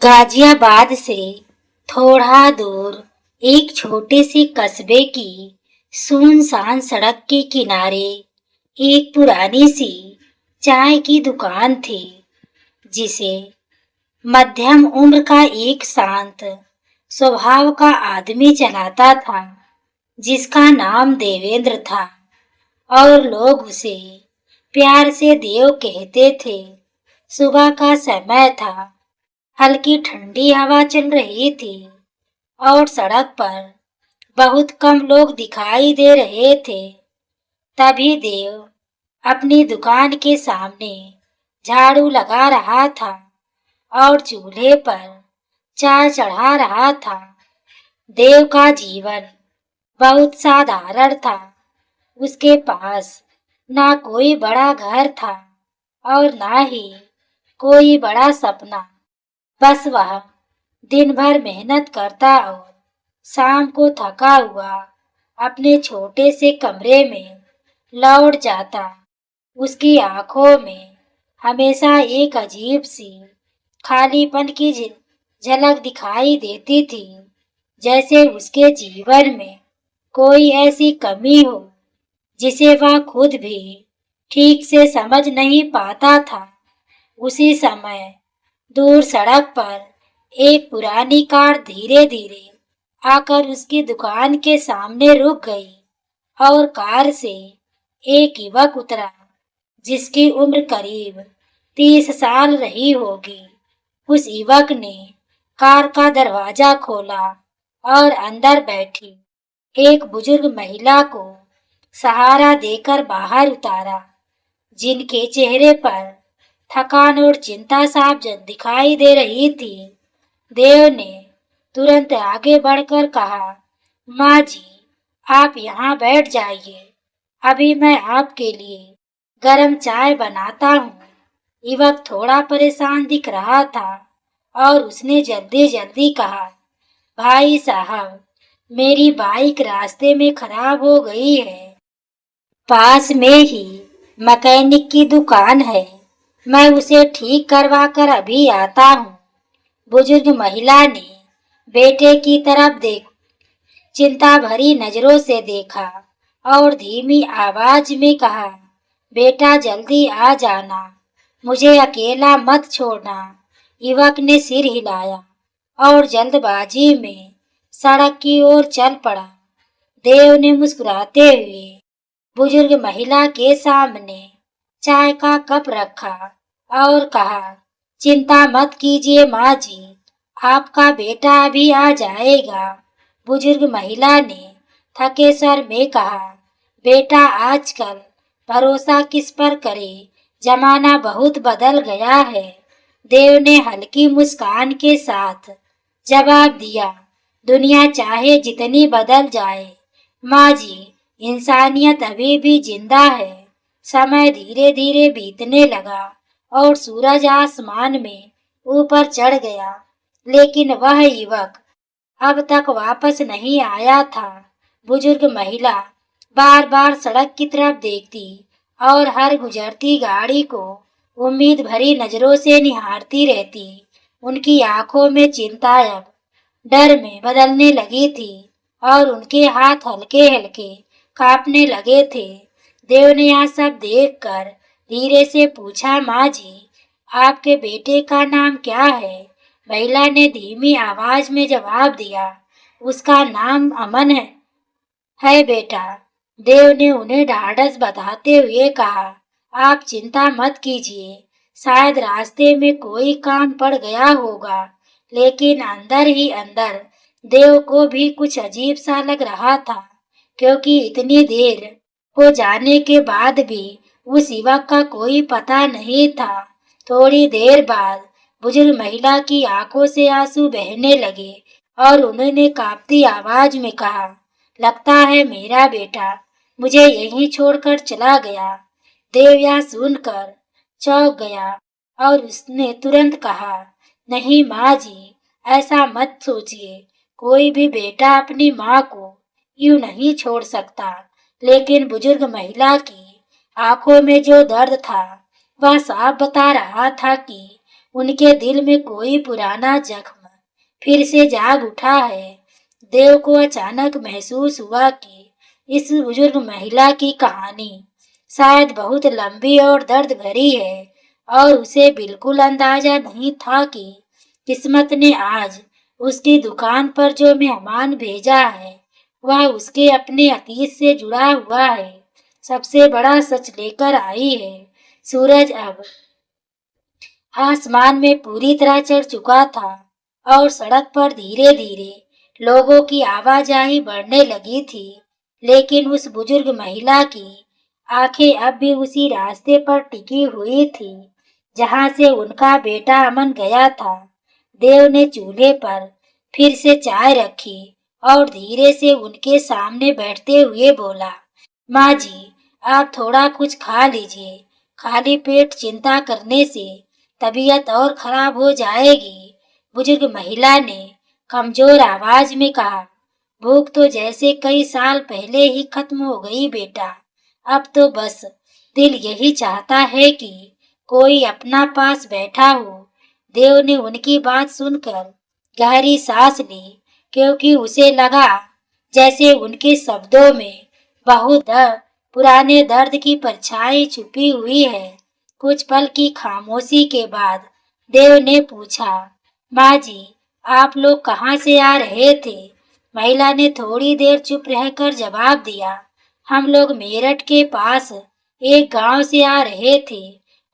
गाजियाबाद से थोड़ा दूर एक छोटे से कस्बे की सुनसान सड़क के किनारे एक पुरानी सी चाय की दुकान थी, जिसे मध्यम उम्र का एक शांत स्वभाव का आदमी चलाता था, जिसका नाम देवेंद्र था और लोग उसे प्यार से देव कहते थे। सुबह का समय था, हल्की ठंडी हवा चल रही थी और सड़क पर बहुत कम लोग दिखाई दे रहे थे। तभी देव अपनी दुकान के सामने झाड़ू लगा रहा था और चूल्हे पर चाय चढ़ा रहा था। देव का जीवन बहुत साधारण था। उसके पास ना कोई बड़ा घर था और ना ही कोई बड़ा सपना। बस वह दिन भर मेहनत करता और शाम को थका हुआ अपने छोटे से कमरे में लौट जाता। उसकी आंखों में हमेशा एक अजीब सी खालीपन की झलक दिखाई देती थी, जैसे उसके जीवन में कोई ऐसी कमी हो जिसे वह खुद भी ठीक से समझ नहीं पाता था। उसी समय दूर सड़क पर एक पुरानी कार धीरे धीरे आकर उसकी दुकान के सामने रुक गई और कार से एक युवक उतरा, जिसकी उम्र करीब 30 साल रही होगी। उस युवक ने कार का दरवाजा खोला और अंदर बैठी एक बुजुर्ग महिला को सहारा देकर बाहर उतारा, जिनके चेहरे पर थकान और चिंता साफ दिखाई दे रही थी। देव ने तुरंत आगे बढ़कर कहा, माँ जी, आप यहाँ बैठ जाइए, अभी मैं आपके लिए गरम चाय बनाता हूँ। युवक थोड़ा परेशान दिख रहा था और उसने जल्दी जल्दी कहा, भाई साहब, मेरी बाइक रास्ते में खराब हो गई है। पास में ही मैकेनिक की दुकान है, मैं उसे ठीक करवा कर अभी आता हूँ। बुजुर्ग महिला ने बेटे की तरफ चिंता भरी नजरों से देखा और धीमी आवाज में कहा, बेटा जल्दी आ जाना, मुझे अकेला मत छोड़ना। युवक ने सिर हिलाया और जल्दबाजी में सड़क की ओर चल पड़ा। देव ने मुस्कुराते हुए बुजुर्ग महिला के सामने चाय का कप रखा और कहा, चिंता मत कीजिए माँ जी, आपका बेटा अभी आ जाएगा। बुजुर्ग महिला ने थके स्वर में कहा, बेटा आजकल भरोसा किस पर करे, जमाना बहुत बदल गया है। देव ने हल्की मुस्कान के साथ जवाब दिया, दुनिया चाहे जितनी बदल जाए माँ जी, इंसानियत अभी भी जिंदा है। समय धीरे धीरे बीतने लगा और सूरज आसमान में ऊपर चढ़ गया, लेकिन वह युवक अब तक वापस नहीं आया था। बुजुर्ग महिला बार बार सड़क की तरफ देखती और हर गुजरती गाड़ी को उम्मीद भरी नजरों से निहारती रहती। उनकी आंखों में चिंता अब डर में बदलने लगी थी और उनके हाथ हल्के हल्के कांपने लगे थे। देव ने यह सब देखकर धीरे से पूछा, माँ जी, आपके बेटे का नाम क्या है? महिला ने धीमी आवाज में जवाब दिया, उसका नाम अमन है बेटा। देव ने उन्हें ढाढ़स बंधाते हुए कहा, आप चिंता मत कीजिए, शायद रास्ते में कोई काम पड़ गया होगा। लेकिन अंदर ही अंदर देव को भी कुछ अजीब सा लग रहा था, क्योंकि इतनी देर हो जाने के बाद भी उस युवक का कोई पता नहीं था। थोड़ी देर बाद बुजुर्ग महिला की आंखों से आंसू बहने लगे और उन्होंने कांपती आवाज में कहा, लगता है मेरा बेटा मुझे यहीं छोड़कर चला गया। देव यह सुनकर चौंक गया और उसने तुरंत कहा, नहीं माँ जी, ऐसा मत सोचिए, कोई भी बेटा अपनी माँ को यूं नहीं छोड़ सकता। लेकिन बुजुर्ग महिला की आंखों में जो दर्द था वह साफ बता रहा था कि उनके दिल में कोई पुराना जख्म फिर से जाग उठा है। देव को अचानक महसूस हुआ कि इस बुजुर्ग महिला की कहानी शायद बहुत लंबी और दर्द भरी है और उसे बिल्कुल अंदाजा नहीं था कि किस्मत ने आज उसकी दुकान पर जो मेहमान भेजा है वह उसके अपने अतीत से जुड़ा हुआ है, सबसे बड़ा सच लेकर आई है। सूरज अब आसमान में पूरी तरह चढ़ चुका था और सड़क पर धीरे धीरे लोगों की आवाजाही बढ़ने लगी थी, लेकिन उस बुजुर्ग महिला की आंखें अब भी उसी रास्ते पर टिकी हुई थी जहां से उनका बेटा अमन गया था। देव ने चूल्हे पर फिर से चाय रखी और धीरे से उनके सामने बैठते हुए बोला, माँ जी, आप थोड़ा कुछ खा लीजिए। खाली पेट चिंता करने से तबीयत और खराब हो जाएगी। बुजुर्ग महिला ने कमजोर आवाज में कहा, भूख तो जैसे कई साल पहले ही खत्म हो गई बेटा। अब तो बस दिल यही चाहता है कि कोई अपना पास बैठा हो। देव ने उनकी बात सुनकर गहरी सांस ली, क्योंकि उसे लगा जैसे उनके शब्दों में बहुत पुराने दर्द की परछाई छुपी हुई है। कुछ पल की खामोशी के बाद देव ने पूछा, माँ जी, आप लोग कहाँ से आ रहे थे? महिला ने थोड़ी देर चुप रहकर जवाब दिया, हम लोग मेरठ के पास एक गांव से आ रहे थे,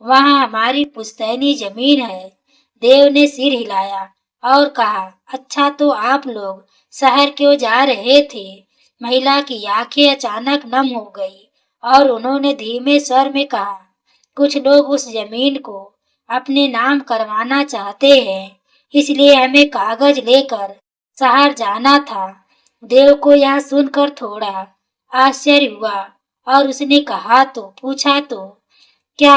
वहाँ हमारी पुश्तैनी जमीन है। देव ने सिर हिलाया और कहा, अच्छा तो आप लोग शहर क्यों जा रहे थे? महिला की आंखें अचानक नम हो गई और उन्होंने धीमे स्वर में कहा, कुछ लोग उस जमीन को अपने नाम करवाना चाहते हैं, इसलिए हमें कागज लेकर शहर जाना था। देव को यह सुनकर थोड़ा आश्चर्य हुआ और उसने पूछा तो क्या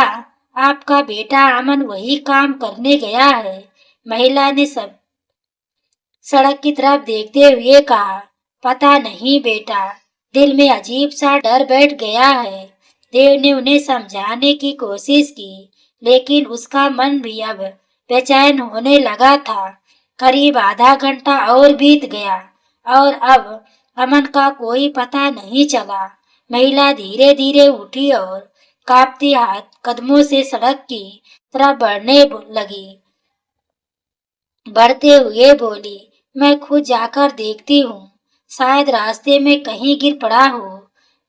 आपका बेटा अमन वही काम करने गया है? महिला ने सब सड़क की तरफ देखते हुए कहा, पता नहीं बेटा, दिल में अजीब सा डर बैठ गया है। देव ने उन्हें समझाने की कोशिश की, लेकिन उसका मन भी अब बेचैन होने लगा था। करीब आधा घंटा और बीत गया और अब अमन का कोई पता नहीं चला। महिला धीरे धीरे उठी और कांपती हाथ कदमों से सड़क की तरफ बढ़ते हुए बोली, मैं खुद जाकर देखती हूँ, शायद रास्ते में कहीं गिर पड़ा हो।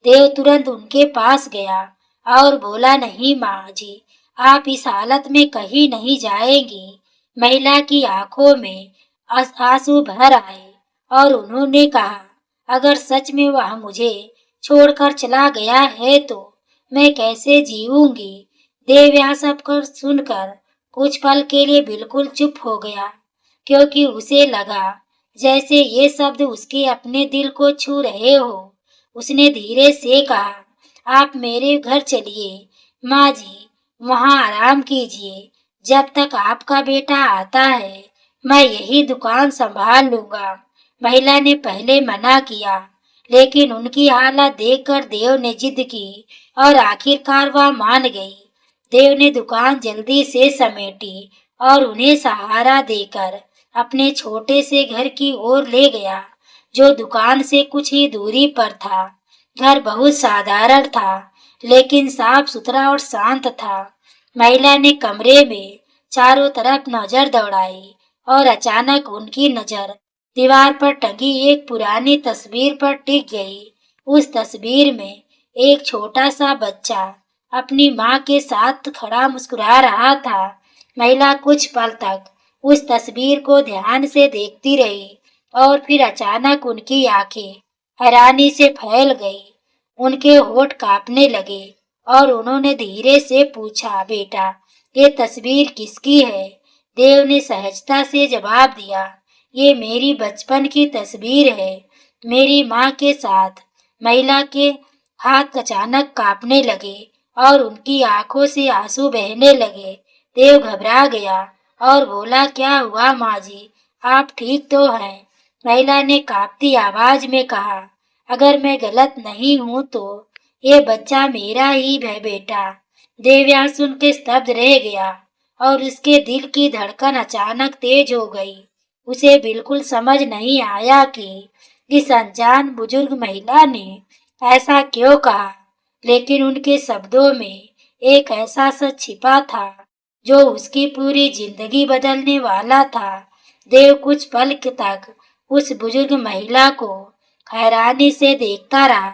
देव तुरंत उनके पास गया और बोला, नहीं माँ जी, आप इस हालत में कहीं नहीं जाएंगी। महिला की आंखों में आंसू भर आए और उन्होंने कहा, अगर सच में वह मुझे छोड़कर चला गया है तो मैं कैसे जीऊंगी? देव यह सब कर सुनकर कुछ पल के लिए बिल्कुल चुप हो गया, क्योंकि उसे लगा जैसे ये शब्द उसके अपने दिल को छू रहे हो। उसने धीरे से कहा, आप मेरे घर चलिए माँ जी, वहाँ आराम कीजिए। जब तक आपका बेटा आता है मैं यही दुकान संभाल लूंगा। महिला ने पहले मना किया, लेकिन उनकी हालत देखकर देव ने जिद की और आखिरकार वह मान गई। देव ने दुकान जल्दी से समेटी और उन्हें सहारा देकर अपने छोटे से घर की ओर ले गया, जो दुकान से कुछ ही दूरी पर था। घर बहुत साधारण था, लेकिन साफ सुथरा और शांत था। महिला ने कमरे में चारों तरफ नजर दौड़ाई और अचानक उनकी नजर दीवार पर टंगी एक पुरानी तस्वीर पर टिक गई। उस तस्वीर में एक छोटा सा बच्चा अपनी माँ के साथ खड़ा मुस्कुरा रहा था। महिला कुछ पल तक उस तस्वीर को ध्यान से देखती रही और फिर अचानक उनकी आंखें हैरानी से फैल गई। उनके होठ कांपने लगे और उन्होंने धीरे से पूछा, बेटा, ये तस्वीर किसकी है? देव ने सहजता से जवाब दिया, ये मेरी बचपन की तस्वीर है, मेरी माँ के साथ। महिला के हाथ अचानक कांपने लगे और उनकी आंखों से आंसू बहने लगे। देव घबरा गया और बोला, क्या हुआ माँ जी, आप ठीक तो हैं? महिला ने कांपती आवाज में कहा, अगर मैं गलत नहीं हूँ तो ये बच्चा मेरा ही है बेटा। देव यह सुन के स्तब्ध रह गया और उसके दिल की धड़कन अचानक तेज हो गई। उसे बिल्कुल समझ नहीं आया कि इस अनजान बुजुर्ग महिला ने ऐसा क्यों कहा, लेकिन उनके शब्दों में एक ऐसा सच छिपा था जो उसकी पूरी जिंदगी बदलने वाला था। देव कुछ पल तक उस बुजुर्ग महिला को हैरानी से देखता रहा,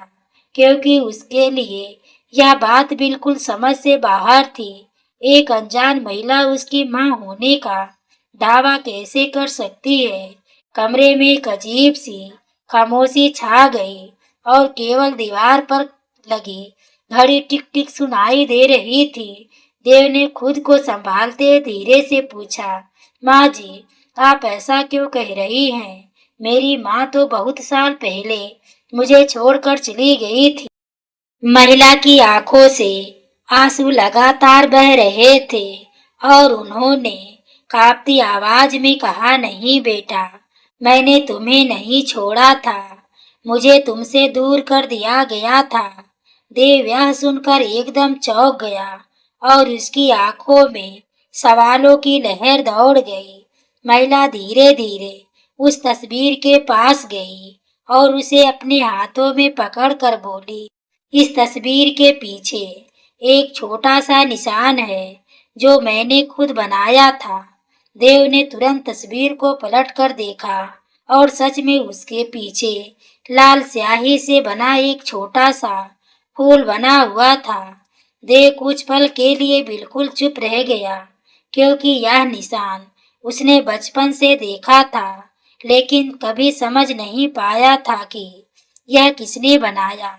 क्योंकि उसके लिए यह बात बिल्कुल समझ से बाहर थी। एक अनजान महिला उसकी माँ होने का दावा कैसे कर सकती है? कमरे में एक अजीब सी खामोशी छा गई और केवल दीवार पर लगी घड़ी टिक टिक सुनाई दे रही थी। देव ने खुद को संभालते धीरे से पूछा, माँ जी, आप ऐसा क्यों कह रही हैं? मेरी माँ तो बहुत साल पहले मुझे छोड़कर चली गई थी। महिला की आंखों से आंसू लगातार बह रहे थे और उन्होंने कांपती आवाज में कहा, नहीं बेटा, मैंने तुम्हें नहीं छोड़ा था, मुझे तुमसे दूर कर दिया गया था। देव यह सुनकर एकदम चौंक गया और उसकी आंखों में सवालों की लहर दौड़ गई। महिला धीरे धीरे उस तस्वीर के पास गई और उसे अपने हाथों में पकड़कर बोली, इस तस्वीर के पीछे एक छोटा सा निशान है जो मैंने खुद बनाया था। देव ने तुरंत तस्वीर को पलट कर देखा और सच में उसके पीछे लाल स्याही से बना एक छोटा सा फूल बना हुआ था। देव कुछ पल के लिए बिल्कुल चुप रह गया, क्योंकि यह निशान उसने बचपन से देखा था, लेकिन कभी समझ नहीं पाया था कि यह किसने बनाया।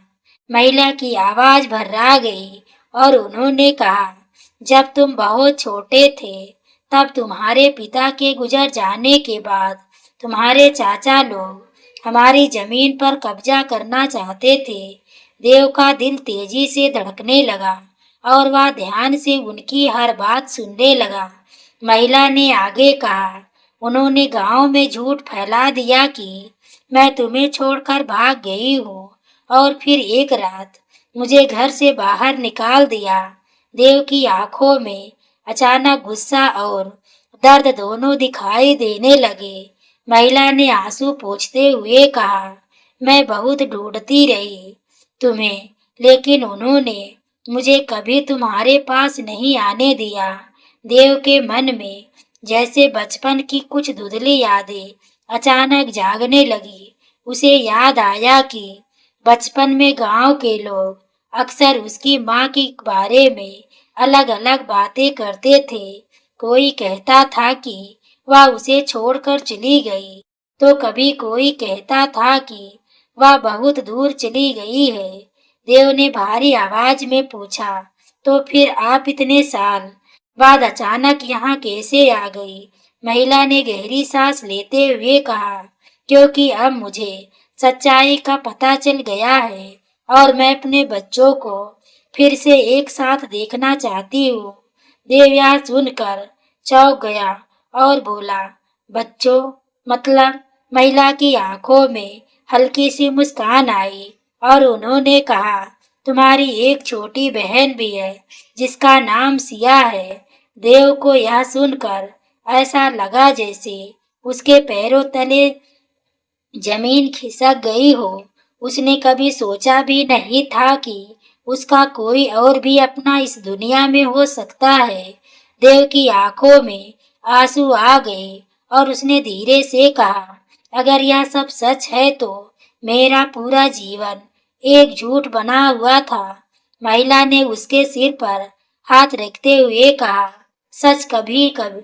महिला की आवाज भर्रा गई और उन्होंने कहा, जब तुम बहुत छोटे थे तब तुम्हारे पिता के गुजर जाने के बाद तुम्हारे चाचा लोग हमारी जमीन पर कब्जा करना चाहते थे। देव का दिल तेजी से धड़कने लगा और वह ध्यान से उनकी हर बात सुनने लगा। महिला ने आगे कहा, उन्होंने गांव में झूठ फैला दिया कि मैं तुम्हें छोड़कर भाग गई हूँ और फिर एक रात मुझे घर से बाहर निकाल दिया। देव की आंखों में अचानक गुस्सा और दर्द दोनों दिखाई देने लगे। महिला ने आंसू पोंछते हुए कहा, मैं बहुत ढूंढती रही तुम्हें, लेकिन उन्होंने मुझे कभी तुम्हारे पास नहीं आने दिया। देव के मन में जैसे बचपन की कुछ धुंधली यादें अचानक जागने लगी। उसे याद आया कि बचपन में गांव के लोग अक्सर उसकी माँ के बारे में अलग अलग बातें करते थे। कोई कहता था कि वह उसे छोड़कर चली गई, तो कभी कोई कहता था कि वह बहुत दूर चली गई है। देव ने भारी आवाज में पूछा, तो फिर आप इतने साल बाद अचानक यहाँ कैसे आ गई? महिला ने गहरी सांस लेते हुए कहा, क्योंकि अब मुझे सच्चाई का पता चल गया है और मैं अपने बच्चों को फिर से एक साथ देखना चाहती हूँ। देव यह सुनकर चौंक गया और बोला, बच्चों मतलब? महिला की आंखों में हल्की सी मुस्कान आई और उन्होंने कहा, तुम्हारी एक छोटी बहन भी है जिसका नाम सिया है। देव को यह सुनकर ऐसा लगा जैसे उसके पैरों तले जमीन खिसक गई हो। उसने कभी सोचा भी नहीं था कि उसका कोई और भी अपना इस दुनिया में हो सकता है। देव की आंखों में आंसू आ गए और उसने धीरे से कहा, अगर यह सब सच है तो मेरा पूरा जीवन एक झूठ बना हुआ था। महिला ने उसके सिर पर हाथ रखते हुए कहा, सच कभी कभी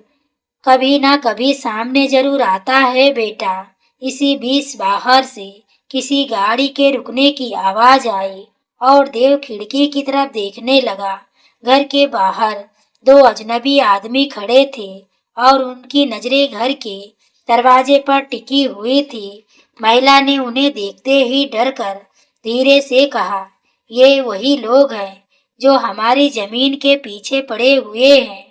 कभी ना कभी सामने जरूर आता है बेटा। इसी बीच बाहर से किसी गाड़ी के रुकने की आवाज आई और देव खिड़की की तरफ देखने लगा। घर के बाहर दो अजनबी आदमी खड़े थे और उनकी नजरें घर के दरवाजे पर टिकी हुई थी। महिला ने उन्हें देखते ही डर कर धीरे से कहा, ये वही लोग हैं जो हमारी जमीन के पीछे पड़े हुए हैं।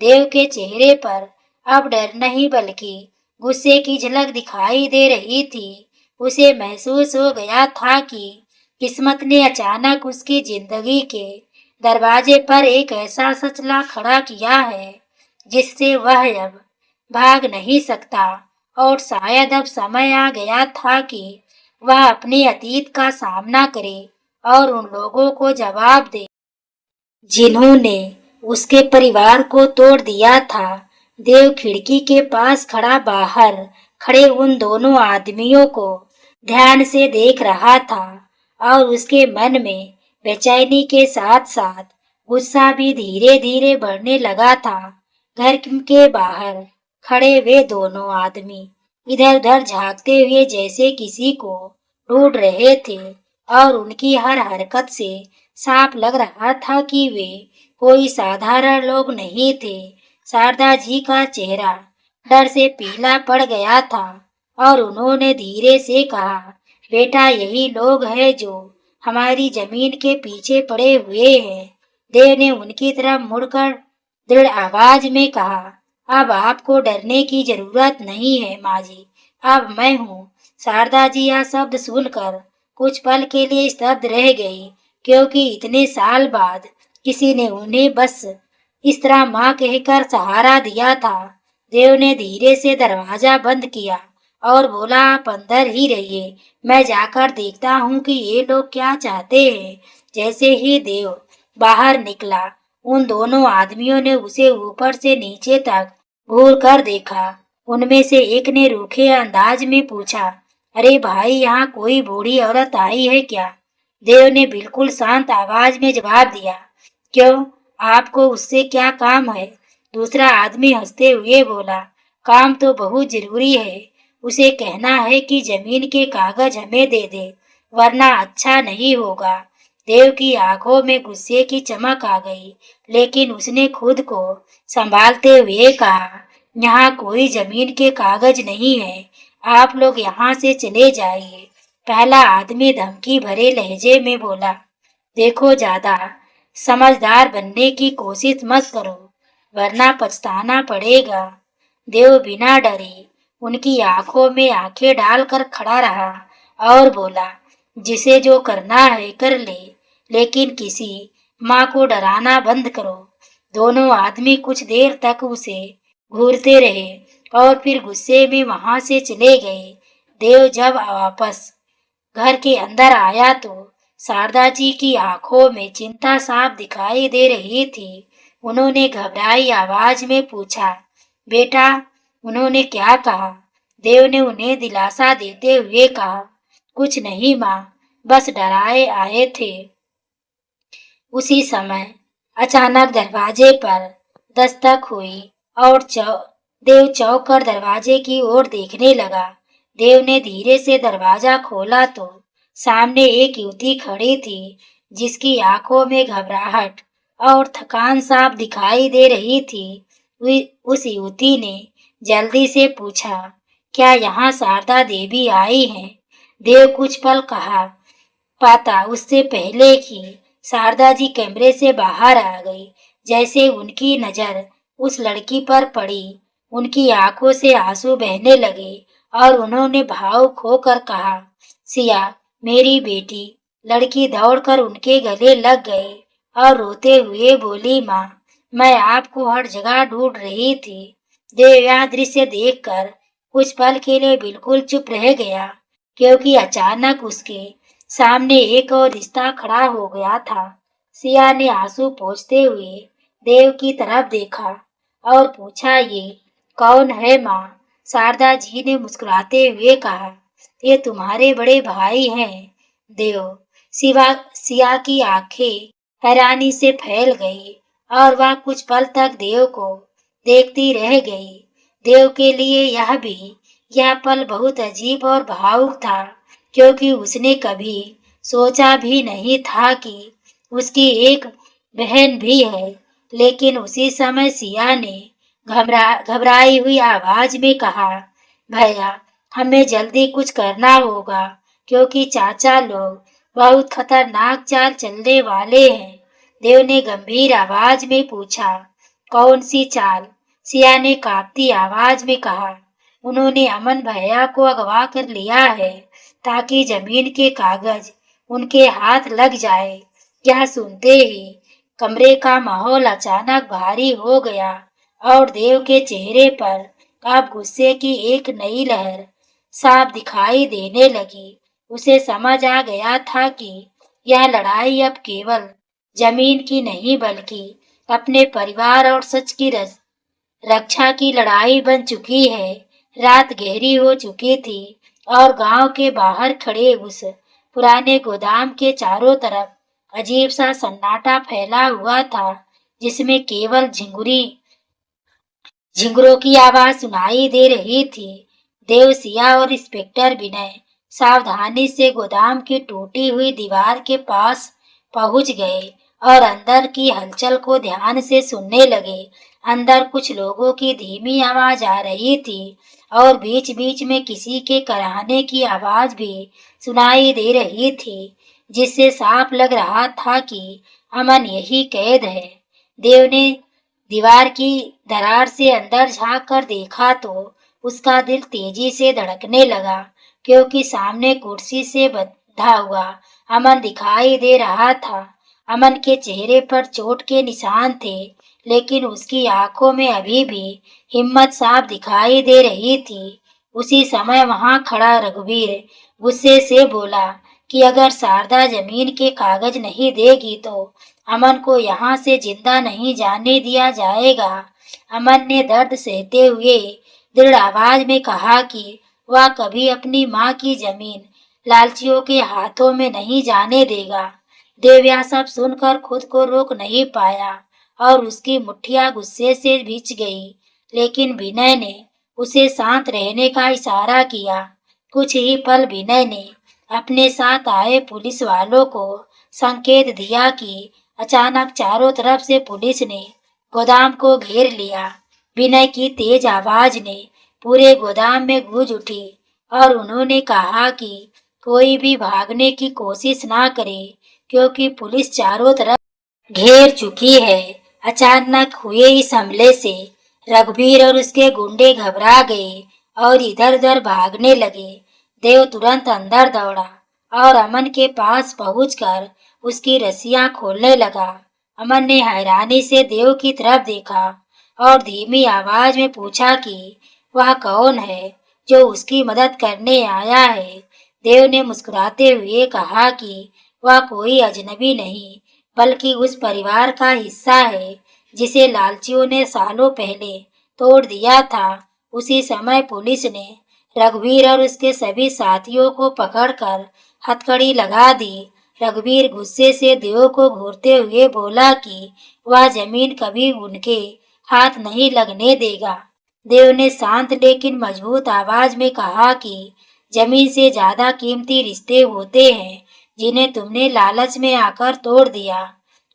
देव के चेहरे पर अब डर नहीं बल्कि गुस्से की झलक दिखाई दे रही थी। उसे महसूस हो गया था कि किस्मत ने अचानक उसकी जिंदगी के दरवाजे पर एक ऐसा सच ला खड़ा किया है जिससे वह अब भाग नहीं सकता और शायद अब समय आ गया था कि वह अपने अतीत का सामना करे और उन लोगों को जवाब दे जिन्होंने उसके परिवार को तोड़ दिया था। देव खिड़की के पास खड़ा बाहर खड़े उन दोनों आदमियों को ध्यान से देख रहा था और उसके मन में बेचैनी के साथ साथ गुस्सा भी धीरे धीरे बढ़ने लगा था। घर के बाहर खड़े वे दोनों आदमी इधर उधर झांकते हुए जैसे किसी को ढूंढ रहे थे और उनकी हर हरकत से साफ लग रहा था कि वे कोई साधारण लोग नहीं थे। शारदा जी का चेहरा डर से पीला पड़ गया था और उन्होंने धीरे से कहा, बेटा यही लोग हैं जो हमारी जमीन के पीछे पड़े हुए हैं। देव ने उनकी तरफ मुड़कर दृढ़ आवाज में कहा, अब आपको डरने की जरूरत नहीं है माँ जी, अब मैं हूँ। शारदा जी यह शब्द सुनकर कुछ पल के लिए स्तब्ध रह गई, क्योंकि इतने साल बाद किसी ने उन्हें बस इस तरह माँ कहकर सहारा दिया था। देव ने धीरे से दरवाजा बंद किया और बोला, आप अंदर ही रहिए, मैं जाकर देखता हूँ कि ये लोग क्या चाहते हैं। जैसे ही देव बाहर निकला, उन दोनों आदमियों ने उसे ऊपर से नीचे तक घूर कर देखा। उनमें से एक ने रूखे अंदाज में पूछा, अरे भाई, यहाँ कोई बूढ़ी औरत आई है क्या? देव ने बिल्कुल शांत आवाज में जवाब दिया, क्यों, आपको उससे क्या काम है? दूसरा आदमी हंसते हुए बोला, काम तो बहुत जरूरी है। उसे कहना है कि जमीन के कागज हमें दे दे, वरना अच्छा नहीं होगा। देव की आंखों में गुस्से की चमक आ गई, लेकिन उसने खुद को संभालते हुए कहा, यहाँ कोई जमीन के कागज नहीं है, आप लोग यहाँ से चले जाइए। पहला आदमी धमकी भरे लहजे में बोला, देखो, ज्यादा समझदार बनने की कोशिश मत करो, वरना पछताना पड़ेगा। देव बिना डरे उनकी आंखों में आंखें डालकर खड़ा रहा और बोला, जिसे जो करना है कर ले, लेकिन किसी माँ को डराना बंद करो। दोनों आदमी कुछ देर तक उसे घूरते रहे और फिर गुस्से में वहां से चले गए। देव जब वापस घर के अंदर आया तो शारदा जी की आंखों में चिंता साफ दिखाई दे रही थी। उन्होंने घबराई आवाज में पूछा, बेटा, उन्होंने क्या कहा? देव ने उन्हें दिलासा देते हुए कहा, कुछ नहीं माँ, बस डराए आए थे। उसी समय अचानक दरवाजे पर दस्तक हुई और देव चौंक कर दरवाजे की ओर देखने लगा। देव ने धीरे से दरवाजा खोला तो सामने एक युवती खड़ी थी, जिसकी आंखों में घबराहट और थकान साफ दिखाई दे रही थी। उस युवती ने जल्दी से पूछा, क्या यहाँ शारदा देवी आई हैं? देव कुछ पल कहा पाता उससे पहले कि शारदा जी कमरे से बाहर आ गई। जैसे उनकी नजर उस लड़की पर पड़ी, उनकी आंखों से आंसू बहने लगे और उन्होंने भावुक होकर कहा, सिया, मेरी बेटी। लड़की दौड़कर उनके गले लग गई और रोते हुए बोली, माँ, मैं आपको हर जगह ढूंढ रही थी। देव यह दृश्य देखकर कुछ पल के लिए बिल्कुल चुप रह गया, क्योंकि अचानक उसके सामने एक और रिश्ता खड़ा हो गया था। सिया ने आंसू पोंछते हुए देव की तरफ देखा और पूछा, ये कौन है माँ? शारदा जी ने मुस्कुराते हुए कहा, ये तुम्हारे बड़े भाई हैं। देव सिया की आंखें हैरानी से फैल गई और वह कुछ पल तक देव को देखती रह गई। देव के लिए यह पल बहुत अजीब और भावुक था, क्योंकि उसने कभी सोचा भी नहीं था कि उसकी एक बहन भी है। लेकिन उसी समय सिया ने घबराई हुई आवाज में कहा, भैया, हमें जल्दी कुछ करना होगा, क्योंकि चाचा लोग बहुत खतरनाक चाल चलने वाले हैं। देव ने गंभीर आवाज में पूछा, कौन सी चाल? सिया ने कांपती आवाज में कहा, उन्होंने अमन भैया को अगवा कर लिया है, ताकि जमीन के कागज उनके हाथ लग जाए। यह सुनते ही कमरे का माहौल अचानक भारी हो गया और देव के चेहरे पर अब गुस्से की एक नई लहर साफ दिखाई देने लगी। उसे समझ आ गया था कि यह लड़ाई अब केवल जमीन की नहीं बल्कि अपने परिवार और सच की रक्षा की लड़ाई बन चुकी है। रात गहरी हो चुकी थी और गांव के बाहर खड़े उस पुराने गोदाम के चारों तरफ अजीब सा सन्नाटा फैला हुआ था, जिसमें केवल झिंगुरों की आवाज सुनाई दे रही थी। देवसिया और इंस्पेक्टर विनय सावधानी से गोदाम की टूटी हुई दीवार के पास पहुंच गए और अंदर की हलचल को ध्यान से सुनने लगे। अंदर कुछ लोगों की धीमी आवाज आ रही थी और बीच बीच में किसी के कराहने की आवाज भी सुनाई दे रही थी, जिससे साफ लग रहा था कि अमन यही कैद है। देव ने दीवार की दरार से अंदर झांक कर देखा तो उसका दिल तेजी से धड़कने लगा, क्योंकि सामने कुर्सी से बंधा हुआ अमन दिखाई दे रहा था। अमन के चेहरे पर चोट के निशान थे, लेकिन उसकी आंखों में अभी भी हिम्मत साफ दिखाई दे रही थी। उसी समय वहां खड़ा रघुवीर गुस्से से बोला कि अगर शारदा जमीन के कागज नहीं देगी तो अमन को यहाँ से जिंदा नहीं जाने दिया जाएगा। अमन ने दर्द सहते हुए दृढ़ आवाज में कहा कि वह कभी अपनी माँ की जमीन लालचियों के हाथों में नहीं जाने देगा। देव यह सब सुनकर खुद को रोक नहीं पाया और उसकी मुट्ठियां गुस्से से भींच गई, लेकिन विनय ने उसे शांत रहने का इशारा किया। कुछ ही पल विनय ने अपने साथ आए पुलिस वालों को संकेत दिया कि अचानक चारों तरफ से पुलिस ने गोदाम को घेर लिया। विनय की तेज आवाज ने पूरे गोदाम में गूंज उठी और उन्होंने कहा कि कोई भी भागने की कोशिश ना करे, क्योंकि पुलिस चारों तरफ घेर चुकी है। अचानक हुए इस हमले से रघुवीर और उसके गुंडे घबरा गए और इधर उधर भागने लगे। देव तुरंत अंदर दौड़ा और अमन के पास पहुंचकर उसकी रस्सियां खोलने लगा। अमन ने हैरानी से देव की तरफ देखा और धीमी आवाज में पूछा कि वह कौन है जो उसकी मदद करने आया है। देव ने मुस्कुराते हुए कहा कि वह कोई अजनबी नहीं बल्कि उस परिवार का हिस्सा है जिसे लालचियों ने सालों पहले तोड़ दिया था। उसी समय पुलिस ने रघुवीर और उसके सभी साथियों को पकड़कर हथकड़ी लगा दी। रघुवीर गुस्से से देव को घूरते हुए बोला कि वह जमीन कभी उनके हाथ नहीं लगने देगा। देव ने शांत लेकिन मजबूत आवाज में कहा कि जमीन से ज्यादा कीमती रिश्ते होते हैं जिन्हें तुमने लालच में आकर तोड़ दिया।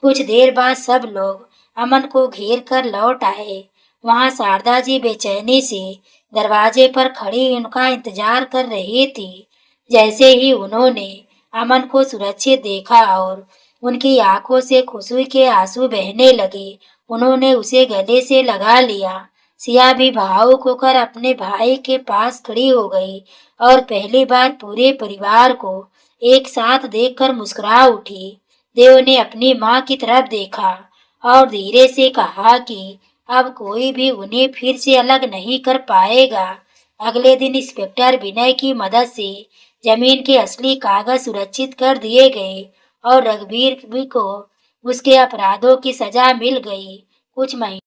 कुछ देर बाद सब लोग अमन को घेर कर लौट आए। वहां शारदा जी बेचैनी से दरवाजे पर खड़ी उनका इंतजार कर रही थी। जैसे ही उन्होंने अमन को सुरक्षित देखा और उनकी आंखों से खुशी के आंसू बहने लगे, उन्होंने उसे गले से लगा लिया। सिया भी भावुक होकर अपने भाई के पास खड़ी हो गई और पहली बार पूरे परिवार को एक साथ देखकर मुस्कुरा उठी। देव ने अपनी माँ की तरफ देखा और धीरे से कहा कि अब कोई भी उन्हें फिर से अलग नहीं कर पाएगा। अगले दिन इंस्पेक्टर विनय की मदद से जमीन के असली कागज सुरक्षित कर दिए गए और रघुवीर को उसके अपराधों की सजा मिल गई। कुछ महीने